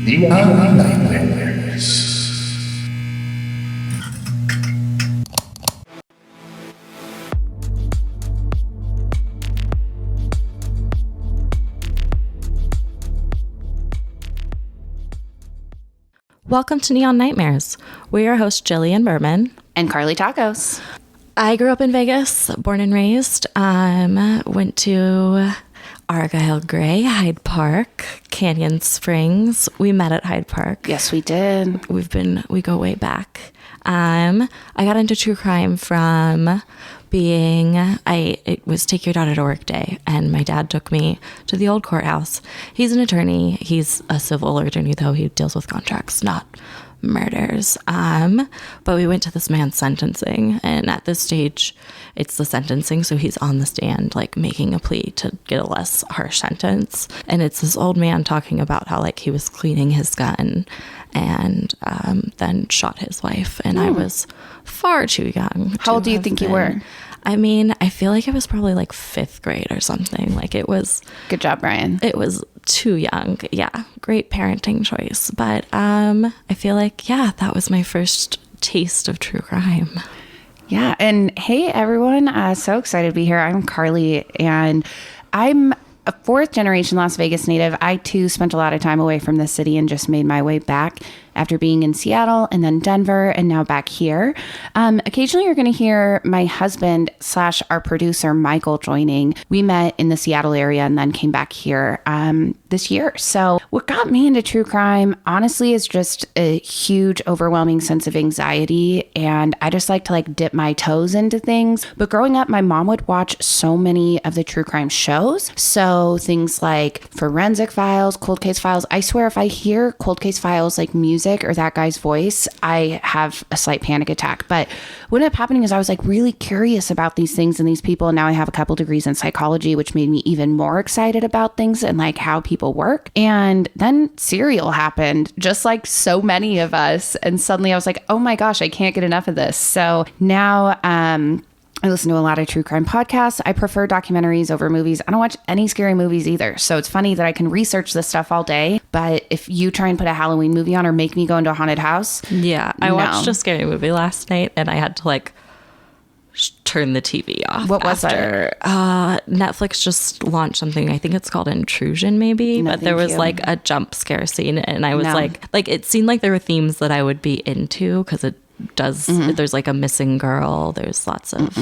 Neon Nightmares. Welcome to Neon Nightmares. We're your hosts, Jillian, Berman. And Karlie, Takos. I grew up in Vegas, born and raised. Went to Argyle Gray, Hyde Park, Canyon Springs. We met at Hyde Park. Yes, we did. We go way back. I got into true crime from it was take your daughter to work day, and my dad took me to the old courthouse. He's an attorney. He's a civil attorney, though. He deals with contracts, not murders. But we went to this man's sentencing, and at this stage, it's the sentencing, so he's on the stand, like, making a plea to get a less harsh sentence. And it's this old man talking about how, like, he was cleaning his gun and then shot his wife, and I was far too young. How old do you think you were? I mean, I feel like it was probably like 5th grade or something. Like, it was... Good job, Brian. It was too young. Yeah, great parenting choice. But I feel like, yeah, that was my first taste of true crime. Yeah, and hey, everyone. So excited to be here. I'm Karlie, and I'm a 4th-generation Las Vegas native. I, too, spent a lot of time away from the city and just made my way back after being in Seattle and then Denver and now back here. Occasionally you're going to hear my husband / our producer, Michael, joining. We met in the Seattle area and then came back here this year. So what got me into true crime, honestly, is just a huge, overwhelming sense of anxiety. And I just like to dip my toes into things. But growing up, my mom would watch so many of the true crime shows. So things like Forensic Files, Cold Case Files. I swear if I hear Cold Case Files, like music or that guy's voice, I have a slight panic attack. But what ended up happening is I was like really curious about these things and these people. And now I have a couple degrees in psychology, which made me even more excited about things and like how people work. And then Serial happened, just like so many of us. And suddenly I was like, oh my gosh, I can't get enough of this. So now, I listen to a lot of true crime podcasts. I prefer documentaries over movies. I don't watch any scary movies either. So it's funny that I can research this stuff all day. But if you try and put a Halloween movie on or make me go into a haunted house. Yeah. I watched a scary movie last night and I had to turn the TV off. What was it? Netflix just launched something. I think it's called Intrusion, maybe. No, but there was like a jump scare scene. And I was like, it seemed like there were themes that I would be into because it does. There's like a missing girl. There's lots of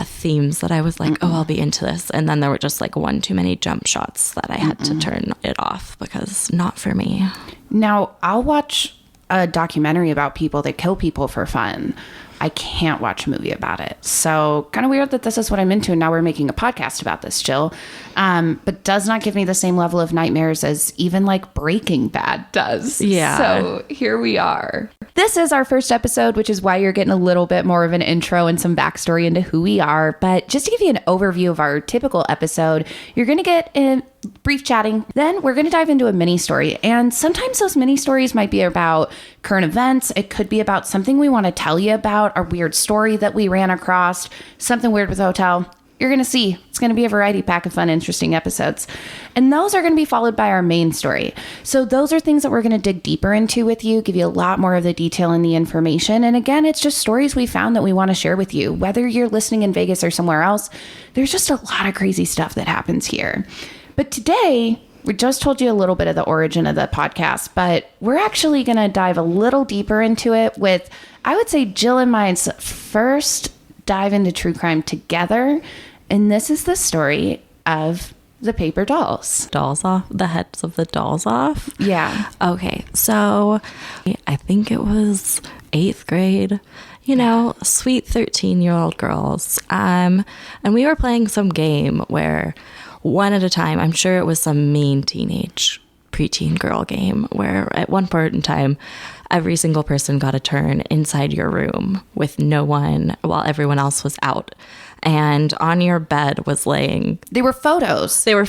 themes that I was like, oh, I'll be into this. And then there were just like one too many jump shots that I had to turn it off because not for me. Now, I'll watch a documentary about people that kill people for fun. I can't watch a movie about it. So kind of weird that this is what I'm into. And now we're making a podcast about this, Jill. But does not give me the same level of nightmares as even like Breaking Bad does. Yeah. So here we are. This is our first episode, which is why you're getting a little bit more of an intro and some backstory into who we are. But just to give you an overview of our typical episode, you're going to get a brief chatting. Then we're going to dive into a mini story. And sometimes those mini stories might be about current events. It could be about something we want to tell you about, a weird story that we ran across, something weird with a hotel. You're going to see. It's going to be a variety pack of fun, interesting episodes. And those are going to be followed by our main story. So those are things that we're going to dig deeper into with you, give you a lot more of the detail and the information. And again, it's just stories we found that we want to share with you. Whether you're listening in Vegas or somewhere else, there's just a lot of crazy stuff that happens here. But today, we just told you a little bit of the origin of the podcast, but we're actually going to dive a little deeper into it with, I would say, Jill and mine's first dive into true crime together. And this is the story of the paper dolls. Dolls off? The heads of the dolls off? Yeah. Okay. So I think it was 8th grade. You know, sweet 13-year-old girls. And we were playing some game where one at a time, I'm sure it was some mean teenage preteen girl game where at one point in time, every single person got a turn inside your room with no one while everyone else was out. And on your bed was laying... They were photos. So they were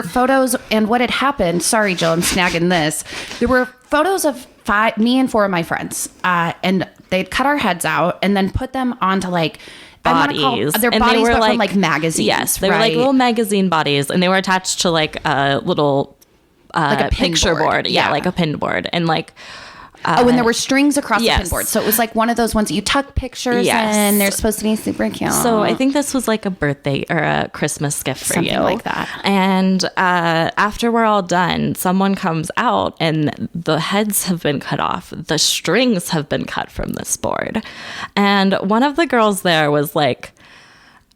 photos. And what had happened... Sorry, Jill, I'm snagging this. There were photos of me and 4 of my friends. And they'd cut our heads out and then put them onto bodies. Their and bodies, they were but from magazines. Yes, they were like little magazine bodies. And they were attached to a little Like a pin picture board. board. Yeah, like a pin board. And like, and there were strings across yes. the pin board. So it was like one of those ones that you tuck pictures in. They're supposed to be super cute. So I think this was like a birthday or a Christmas gift for Something you. like that. And after we're all done, someone comes out and the heads have been cut off. The strings have been cut from this board. And one of the girls there was like,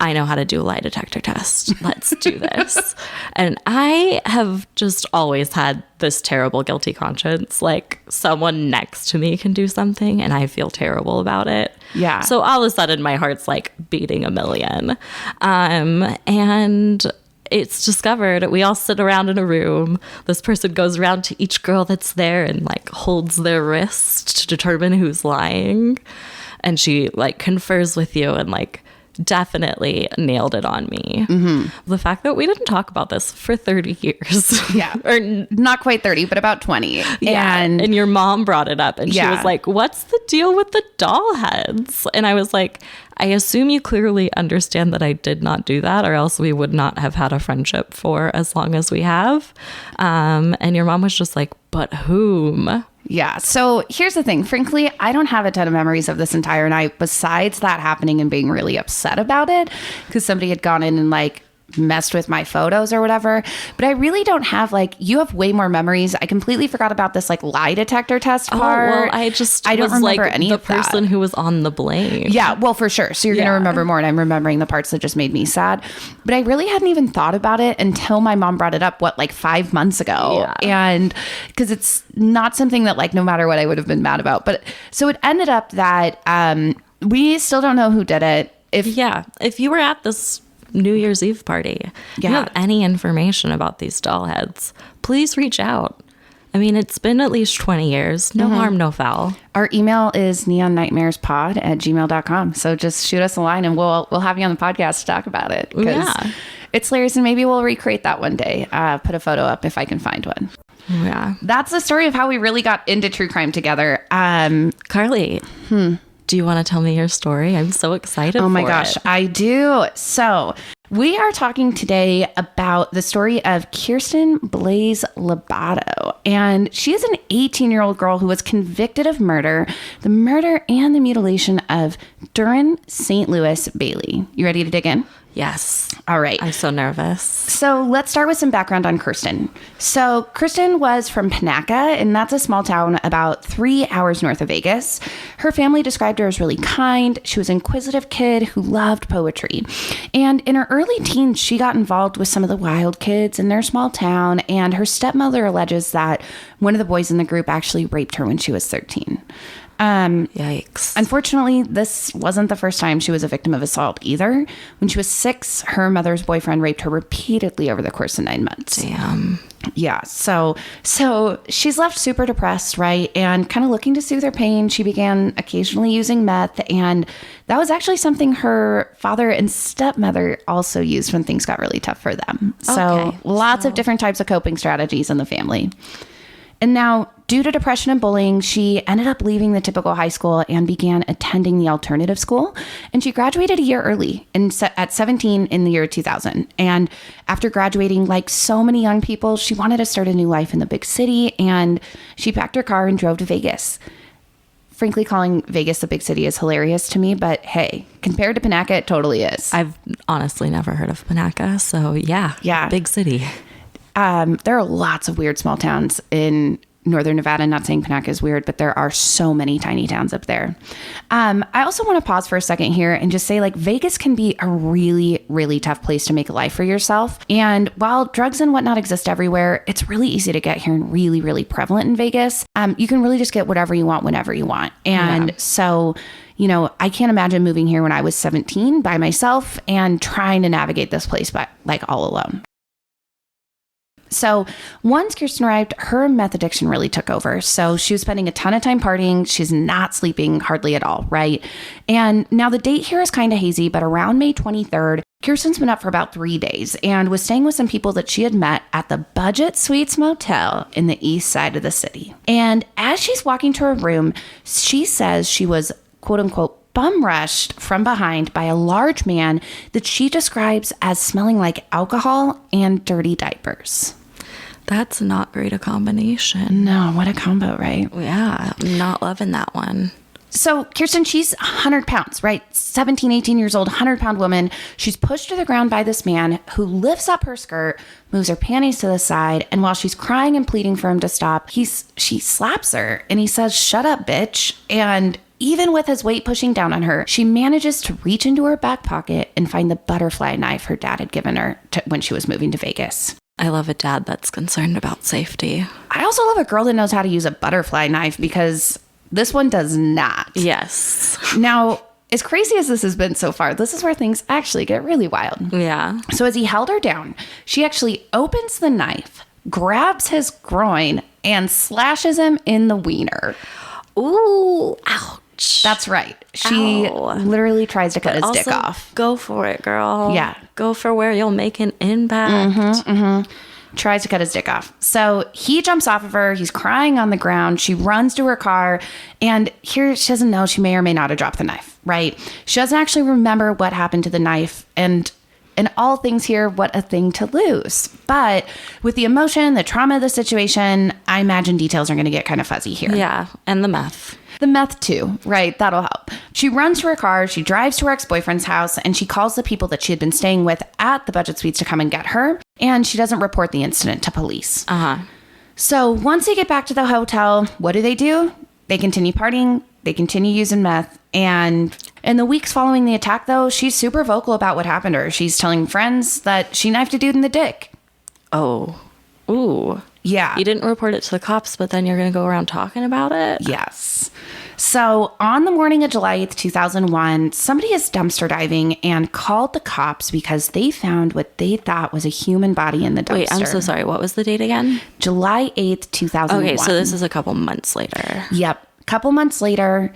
I know how to do a lie detector test. Let's do this. And I have just always had this terrible guilty conscience. Like someone next to me can do something and I feel terrible about it. Yeah. So all of a sudden my heart's like beating a million. And it's discovered, we all sit around in a room. This person goes around to each girl that's there and like holds their wrist to determine who's lying. And she like confers with you and like definitely nailed it on me. The fact that we didn't talk about this for 30 years. Yeah. Or not quite 30, but about 20. yeah. And your mom brought it up and she was like, what's the deal with the doll heads? And I was like, I assume you clearly understand that I did not do that, or else we would not have had a friendship for as long as we have. And your mom was just like, but whom? Yeah. So here's the thing. Frankly, I don't have a ton of memories of this entire night besides that happening and being really upset about it because somebody had gone in and like messed with my photos or whatever. But I really don't have like, you have way more memories. I completely forgot about this like lie detector test part. Well, I don't remember like any the of that. person who was on the blame. Yeah, well, for sure. So you're going to remember more, and I'm remembering the parts that just made me sad. But I really hadn't even thought about it until my mom brought it up, like 5 months ago. Yeah. And because it's not something that like no matter what I would have been mad about. But so it ended up that we still don't know who did it. If you were at this New Year's Eve party, you have any information about these doll heads, please reach out. I mean, it's been at least 20 years. No harm, no foul. Our email is neonnightmarespod@gmail.com. So just shoot us a line and we'll have you on the podcast to talk about it. Yeah. It's hilarious, and maybe we'll recreate that one day. Put a photo up if I can find one. Yeah. That's the story of how we really got into true crime together. Karlie, do you want to tell me your story? I'm so excited. Oh my gosh, I do. So we are talking today about the story of Kirstin Blaise Lobato. And she is an 18-year-old girl who was convicted of murder, the murder and the mutilation of Duran St. Louis Bailey. You ready to dig in? Yes. All right. I'm so nervous. So let's start with some background on Kirstin. So Kirstin was from Panaca, and that's a small town about 3 hours north of Vegas. Her family described her as really kind. She was an inquisitive kid who loved poetry. And in her early teens, she got involved with some of the wild kids in their small town, and her stepmother alleges that one of the boys in the group actually raped her when she was 13. Yikes. Unfortunately, this wasn't the first time she was a victim of assault either. When she was 6, her mother's boyfriend raped her repeatedly over the course of 9 months. Damn. Yeah. So she's left super depressed, right? And kind of looking to soothe her pain, she began occasionally using meth. And that was actually something her father and stepmother also used when things got really tough for them. So lots of different types of coping strategies in the family. And now, due to depression and bullying, she ended up leaving the typical high school and began attending the alternative school. And she graduated a year early at 17 in the year 2000. And after graduating, like so many young people, she wanted to start a new life in the big city. And she packed her car and drove to Vegas. Frankly, calling Vegas a big city is hilarious to me, but hey, compared to Panaca, it totally is. I've honestly never heard of Panaca, so yeah, big city. There are lots of weird small towns in northern Nevada. Not saying Panaca is weird, but there are so many tiny towns up there. I also want to pause for a second here and just say, like, Vegas can be a really, really tough place to make a life for yourself. And while drugs and whatnot exist everywhere, it's really easy to get here and really, really prevalent in Vegas. You can really just get whatever you want whenever you want. And so, you know, I can't imagine moving here when I was 17 by myself and trying to navigate this place all alone. So once Kirstin arrived, her meth addiction really took over. So she was spending a ton of time partying. She's not sleeping hardly at all, right? And now the date here is kind of hazy, but around May 23rd, Kirstin's been up for about 3 days and was staying with some people that she had met at the Budget Suites Motel in the east side of the city. And as she's walking to her room, she says she was, quote unquote, bum rushed from behind by a large man that she describes as smelling like alcohol and dirty diapers. That's not great a combination. No, what a combo, right? Yeah, I'm not loving that one. So Kirstin, she's 100 pounds, right? 17, 18 years old, 100-pound woman. She's pushed to the ground by this man who lifts up her skirt, moves her panties to the side, and while she's crying and pleading for him to stop, she slaps her and he says, "Shut up, bitch." And even with his weight pushing down on her, she manages to reach into her back pocket and find the butterfly knife her dad had given her when she was moving to Vegas. I love a dad that's concerned about safety. I also love a girl that knows how to use a butterfly knife because this one does not. Yes. Now, as crazy as this has been so far, this is where things actually get really wild. Yeah. So as he held her down, she actually opens the knife, grabs his groin, and slashes him in the wiener. Ooh, ouch. That's right. She literally tries to cut his dick off. Go for it, girl. Yeah. Go for where you'll make an impact. Tries to cut his dick off. So he jumps off of her. He's crying on the ground. She runs to her car. And here she doesn't know. She may or may not have dropped the knife, right? She doesn't actually remember what happened to the knife. And in all things here, what a thing to lose. But with the emotion, the trauma of the situation, I imagine details are going to get kind of fuzzy here. Yeah. And the meth. The meth too, right? That'll help. She runs to her car, she drives to her ex-boyfriend's house, and she calls the people that she had been staying with at the Budget Suites to come and get her. And she doesn't report the incident to police. So once they get back to the hotel, what do? They continue partying, they continue using meth. And in the weeks following the attack, though, she's super vocal about what happened to her. She's telling friends that she knifed a dude in the dick. Oh. Ooh. Yeah. You didn't report it to the cops, but then you're going to go around talking about it? Yes. So on the morning of July 8th, 2001, somebody is dumpster diving and called the cops because they found what they thought was a human body in the dumpster. Wait, I'm so sorry. What was the date again? July 8th, 2001. Okay, so this is a couple months later. Yep. Couple months later,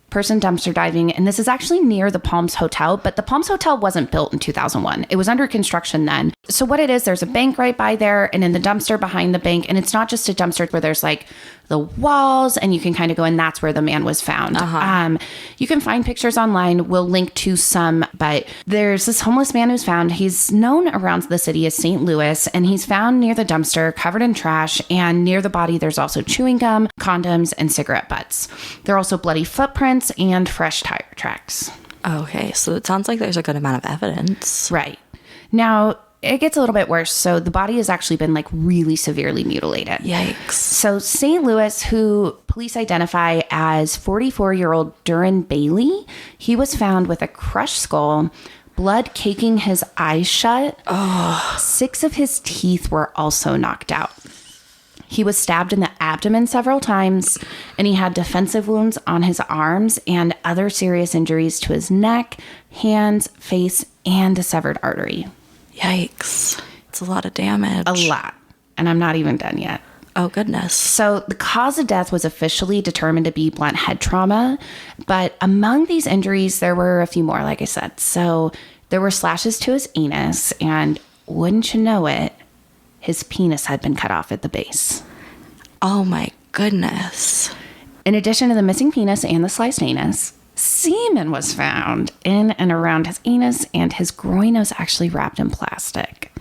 person dumpster diving, and this is actually near the Palms Hotel, but the Palms Hotel wasn't built in 2001. It was under construction then. So what it is, there's a bank right by there, and in the dumpster behind the bank, and it's not just a dumpster where there's like the walls and you can kind of go, and that's where the man was found. You can find pictures online. We'll link to some, but there's this homeless man who's found. He's known around the city as St. Louis, and he's found near the dumpster covered in trash, and near the body there's also chewing gum, condoms, and cigarette butts. There are also bloody footprints and fresh tire tracks. Okay, so it sounds like there's a good amount of evidence. Right. Now, it gets a little bit worse. So the body has actually been like really severely mutilated. Yikes. So St. Louis, who police identify as 44-year-old Duran Bailey, he was found with a crushed skull, blood caking his eyes shut. 6 of his teeth were also knocked out. He was stabbed in the abdomen several times, and he had defensive wounds on his arms and other serious injuries to his neck, hands, face, and a severed artery. Yikes. It's a lot of damage. A lot. And I'm not even done yet. Oh, goodness. So the cause of death was officially determined to be blunt head trauma. But among these injuries, there were a few more, like I said. So there were slashes to his anus, and wouldn't you know it, his penis had been cut off at the base. Oh, my goodness. In addition to the missing penis and the sliced anus, semen was found in and around his anus, and his groin was actually wrapped in plastic.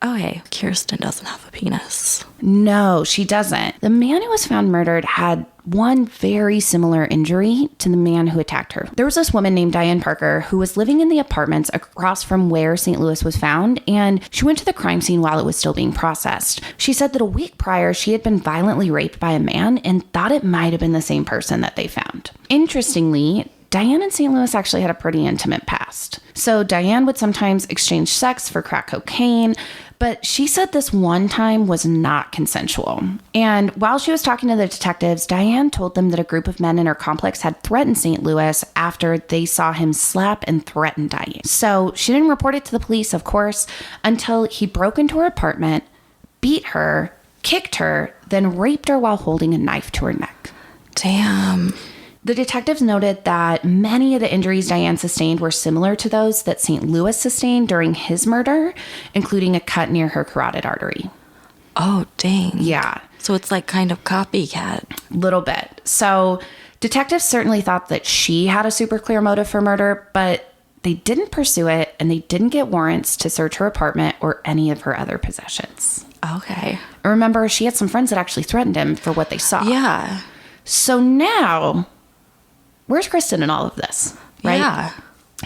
Okay, Kirstin doesn't have a penis. No, she doesn't. The man who was found murdered had one very similar injury to the man who attacked her. There was this woman named Diane Parker who was living in the apartments across from where St. Louis was found, and she went to the crime scene while it was still being processed. She said that a week prior, she had been violently raped by a man and thought it might have been the same person that they found. Interestingly, Diane and St. Louis actually had a pretty intimate past. So Diane would sometimes exchange sex for crack cocaine, but she said this one time was not consensual. And while she was talking to the detectives, Diane told them that a group of men in her complex had threatened St. Louis after they saw him slap and threaten Diane. So she didn't report it to the police, of course, until he broke into her apartment, beat her, kicked her, then raped her while holding a knife to her neck. Damn. The detectives noted that many of the injuries Diane sustained were similar to those that St. Louis sustained during his murder, including a cut near her carotid artery. Oh, dang. Yeah. So it's like kind of copycat. Little bit. So detectives certainly thought that she had a super clear motive for murder, but they didn't pursue it and they didn't get warrants to search her apartment or any of her other possessions. Okay. Remember, she had some friends that actually threatened him for what they saw. Yeah. So now, where's Kirstin in all of this? Right? Yeah.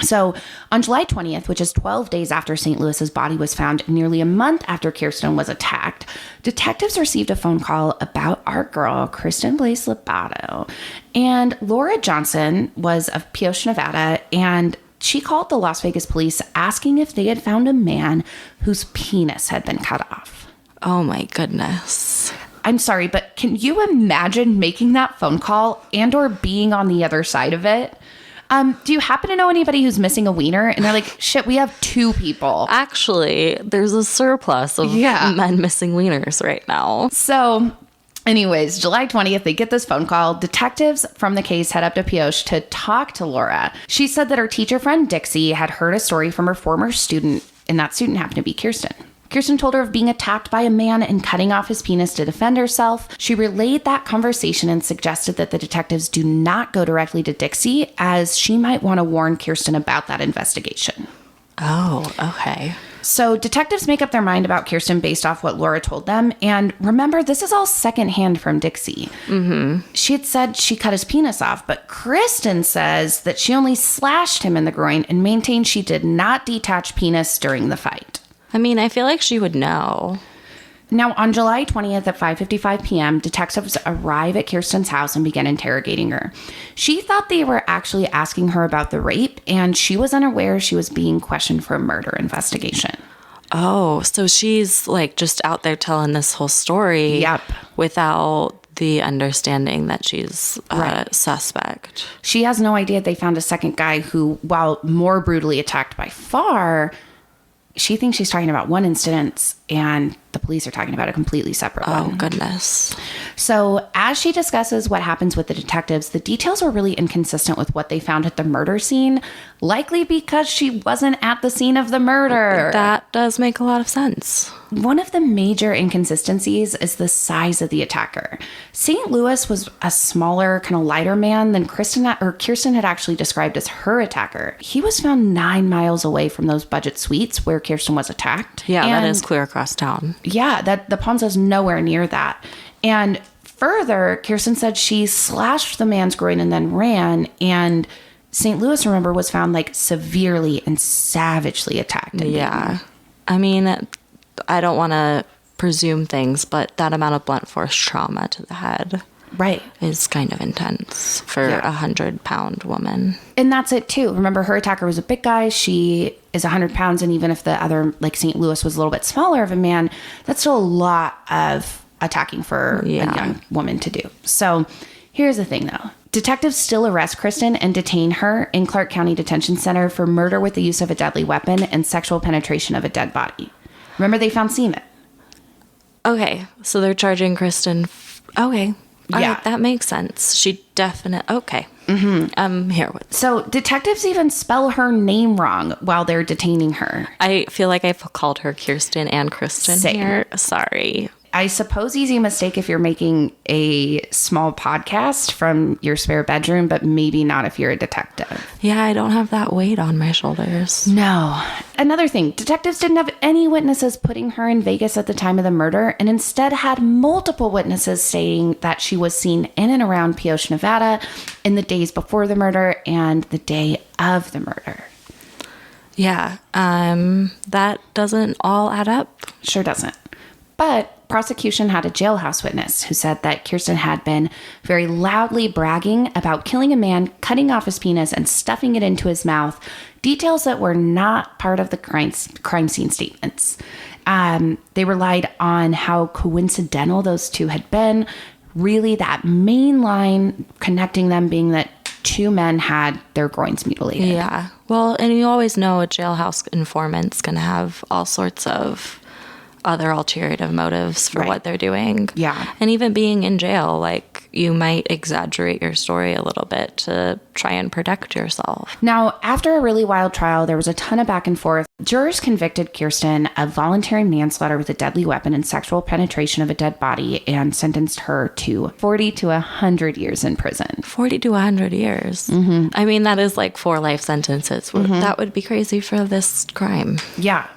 So on July 20th, which is 12 days after St. Louis's body was found, nearly a month after Kirstin was attacked, detectives received a phone call about our girl, Kirstin Blaise Lobato. And Laura Johnson was of Pioche, Nevada, and she called the Las Vegas police asking if they had found a man whose penis had been cut off. Oh my goodness. I'm sorry, but can you imagine making that phone call and or being on the other side of it? Do you happen to know anybody who's missing a wiener? And they're like, shit, we have 2 people. Actually, there's a surplus of men missing wieners right now. So anyways, July 20th, they get this phone call. Detectives from the case head up to Pioche to talk to Laura. She said that her teacher friend Dixie had heard a story from her former student, and that student happened to be Kirstin. Kirstin told her of being attacked by a man and cutting off his penis to defend herself. She relayed that conversation and suggested that the detectives do not go directly to Dixie, as she might want to warn Kirstin about that investigation. Oh, okay. So detectives make up their mind about Kirstin based off what Laura told them. And remember, this is all secondhand from Dixie. Mm-hmm. She had said she cut his penis off, but Kirstin says that she only slashed him in the groin and maintained she did not detach penis during the fight. I mean, I feel like she would know. Now, on July 20th at 5:55 p.m., detectives arrive at Kirstin's house and begin interrogating her. She thought they were actually asking her about the rape, and she was unaware she was being questioned for a murder investigation. Oh, so she's like just out there telling this whole story. Yep. Without the understanding that she's a suspect. She has no idea they found a second guy who, while more brutally attacked by far, she thinks she's talking about one incident, and the police are talking about a completely separate one. Oh, goodness. So as she discusses what happens with the detectives, the details were really inconsistent with what they found at the murder scene, likely because she wasn't at the scene of the murder. That does make a lot of sense. One of the major inconsistencies is the size of the attacker. St. Louis was a smaller, kind of lighter man than Kirstin had actually described as her attacker. He was found 9 miles away from those budget suites where Kirstin was attacked. Yeah, that is clear across town. Yeah, the Ponza's nowhere near that. And further, Kirstin said she slashed the man's groin and then ran, and St. Louis, remember, was found like severely and savagely attacked. Yeah. I mean, I don't want to presume things, but that amount of blunt force trauma to the head is kind of intense for a 100-pound woman. And that's it too. Remember, her attacker was a big guy. She is 100 pounds. And even if the other, like St. Louis, was a little bit smaller of a man, that's still a lot of attacking for a young woman to do. So here's the thing though. Detectives still arrest Kirstin and detain her in Clark County Detention Center for murder with the use of a deadly weapon and sexual penetration of a dead body. Remember, they found semen. Okay, so they're charging Kirstin. Okay. All Yeah. right, that makes sense. She definitely. Okay. Mm-hmm. I'm here with. So detectives even spell her name wrong while they're detaining her. I feel like I've called her Kirstin and Kirstin Same. here. Sorry. I suppose easy mistake if you're making a small podcast from your spare bedroom, but maybe not if you're a detective. Yeah, I don't have that weight on my shoulders. No. Another thing, detectives didn't have any witnesses putting her in Vegas at the time of the murder, and instead had multiple witnesses saying that she was seen in and around Pioche, Nevada in the days before the murder and the day of the murder. Yeah, that doesn't all add up. Sure doesn't. But prosecution had a jailhouse witness who said that Kirstin had been very loudly bragging about killing a man, cutting off his penis, and stuffing it into his mouth, details that were not part of the crime scene statements. They relied on how coincidental those two had been. Really, that main line connecting them being that 2 men had their groins mutilated. Yeah. Well, and you always know a jailhouse informant's going to have all sorts of other ulterior motives for what they're doing. Yeah. And even being in jail, like, you might exaggerate your story a little bit to try and protect yourself. Now, after a really wild trial, there was a ton of back and forth. Jurors convicted Kirstin of voluntary manslaughter with a deadly weapon and sexual penetration of a dead body and sentenced her to 40 to 100 years in prison. 40 to 100 years. I mean, that is like 4 life sentences. That would be crazy for this crime. Yeah.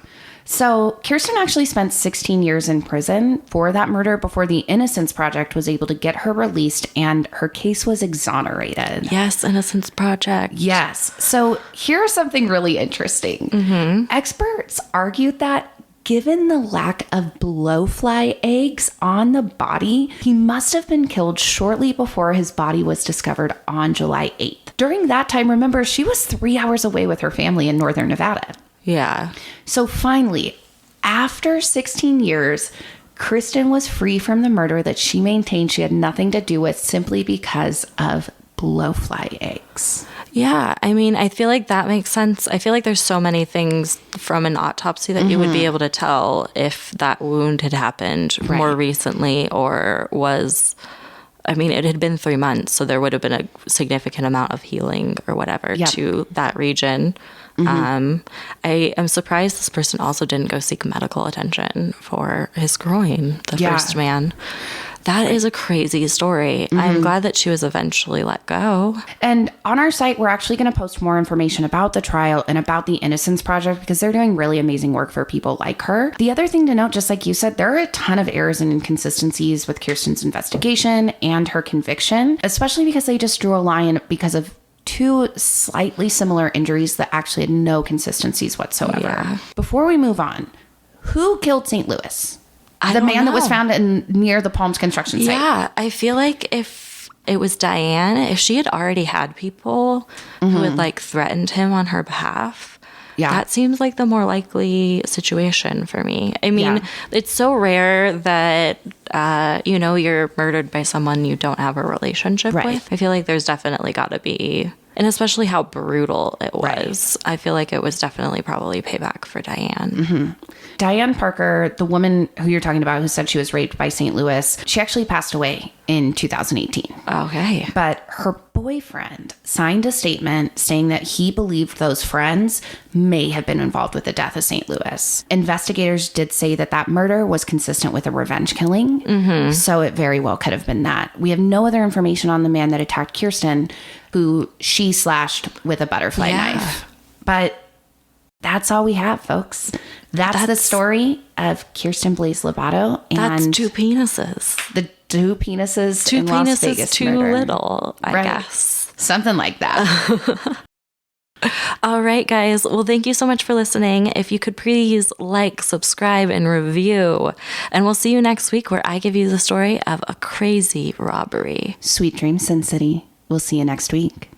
So Kirstin actually spent 16 years in prison for that murder before the Innocence Project was able to get her released and her case was exonerated. Yes, Innocence Project. Yes. So here's something really interesting. Experts argued that given the lack of blowfly eggs on the body, he must have been killed shortly before his body was discovered on July 8th. During that time, remember, she was 3 hours away with her family in northern Nevada. Yeah. So finally, after 16 years, Kirstin was free from the murder that she maintained she had nothing to do with simply because of blowfly eggs. Yeah, I mean, I feel like that makes sense. I feel like there's so many things from an autopsy that you would be able to tell if that wound had happened more recently or was... I mean, it had been 3 months, so there would have been a significant amount of healing or whatever to that region. I am surprised this person also didn't go seek medical attention for his groin, the first man. That is a crazy story. I'm glad that she was eventually let go. And on our site, we're actually going to post more information about the trial and about the Innocence Project because they're doing really amazing work for people like her. The other thing to note, just like you said, there are a ton of errors and inconsistencies with Kirstin's investigation and her conviction, especially because they just drew a line because of 2 slightly similar injuries that actually had no consistencies whatsoever. Yeah. Before we move on, who killed St. Louis? The don't man that was know. found near the Palms construction site. Yeah, I feel like if it was Diane, if she had already had people who had like threatened him on her behalf, that seems like the more likely situation for me. I mean, it's so rare that, you're murdered by someone you don't have a relationship with. I feel like there's definitely got to be, and especially how brutal it was. I feel like it was definitely probably payback for Diane. Diane Parker, the woman who you're talking about who said she was raped by St. Louis, she actually passed away in 2018. Okay. But her boyfriend signed a statement saying that he believed those friends may have been involved with the death of St. Louis. Investigators did say that that murder was consistent with a revenge killing, so it very well could have been that. We have no other information on the man that attacked Kirstin, who she slashed with a butterfly knife. But that's all we have, folks. That's the story of Kirstin Blaise Lobato. And that's 2 penises. The 2 penises 2 in penises Las Vegas too murder. little, I guess. Something like that. All right, guys. Well, thank you so much for listening. If you could please like, subscribe, and review. And we'll see you next week where I give you the story of a crazy robbery. Sweet dreams, Sin City. We'll see you next week.